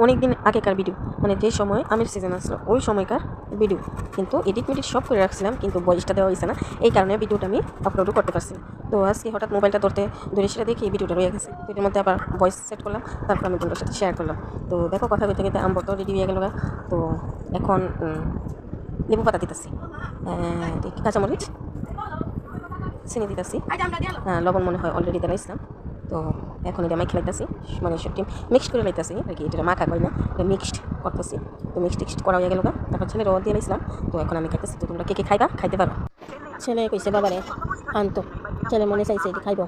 অনেক দিন আগেকার ভিডিও, মানে যে সময় আমের সিজন আসলো ওই সময়কার ভিডিও, কিন্তু এডিট মেডিট সব করে রাখছিলাম, কিন্তু ভয়েসটা দেওয়া হয়েছে না, এই কারণে ভিডিওটা আমি আপলোডও করতে পারছি না। তো আজকে হঠাৎ মোবাইলটা ধরে সেটা দেখি ভিডিওটা রয়ে গেছে। তো এর মধ্যে আবার ভয়েস সেট করলাম, তারপর আমি তোমাদের সাথে শেয়ার করলাম। তো দেখো কথা বলতে গেতে আম্ব তো রেডি হয়ে গেল। তো এখন লেবু পাতা দিতেছি, কাঁচামরিচ, চিনি দিতেছি, লবণ মনে হয় অলরেডি দিলাম। তো এখন এটা আমি খেলাইতেছি, মানে সবটি মিক্সড করে লাইতেছি আর কি, এটা মাখা করি না, এটা মিক্সড করতেছি। তো মিক্সড করা হয়ে গেল, তারপর ছেলে রোদ দিয়ে লাইছিলাম। তো এখন আমি খাইতেছি। তো তোমরা কে খাইবা, খাইতে পারো। ছেলে কইছে বাবারে আনতো, ছেলে মনে চাইছে এটি খাইব।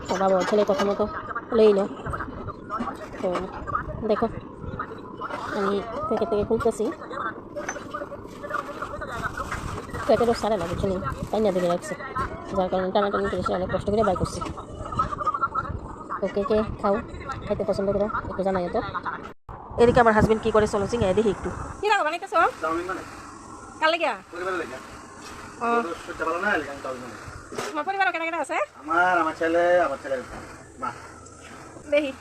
তো বাবা ছেলের কথা মতো লইল। তো দেখো আমি প্যাকেট থেকে খুলতেছি, প্যাকেটও সারে না বুঝছো, তাই না দিকে রাখছে, যার কারণে টানাটানি করে সে অনেক কষ্ট করে বাই করছে। তো কে খাও, খাইতে পছন্দ করো একটু জানাই তো। এদিকে আমার হাজবেন্ড কি করে চলো সিং দেখি একটু। কি রাখো বানাইতেছো কাল লাগিয়া? ও তোমার পরিবারও কেনা কেনা আছে? আমার ছেলে, আমার ছেলের মা। দেখি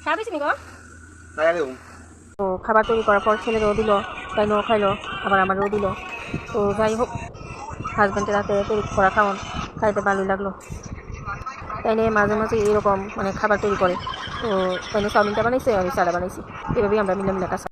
সারা দিছি নি গো। তাই আগে তো খাবার তৈরি করার পর ছেলেরও দিল, তাই ও খাইলো, আবার আমারও দিল। তো যাই হোক, হাজব্যান্ডের হাতে তৈরি করা খাওয়ান খাইতে ভালোই লাগলো। তাই নিয়ে মাঝে মাঝে এরকম মানে খাবার তৈরি করে। তো তাই নিয়ে চাউমিনটা বানাইছে, আমি চাটা বানাইছি, এভাবেই আমরা মিলামিলা কাজ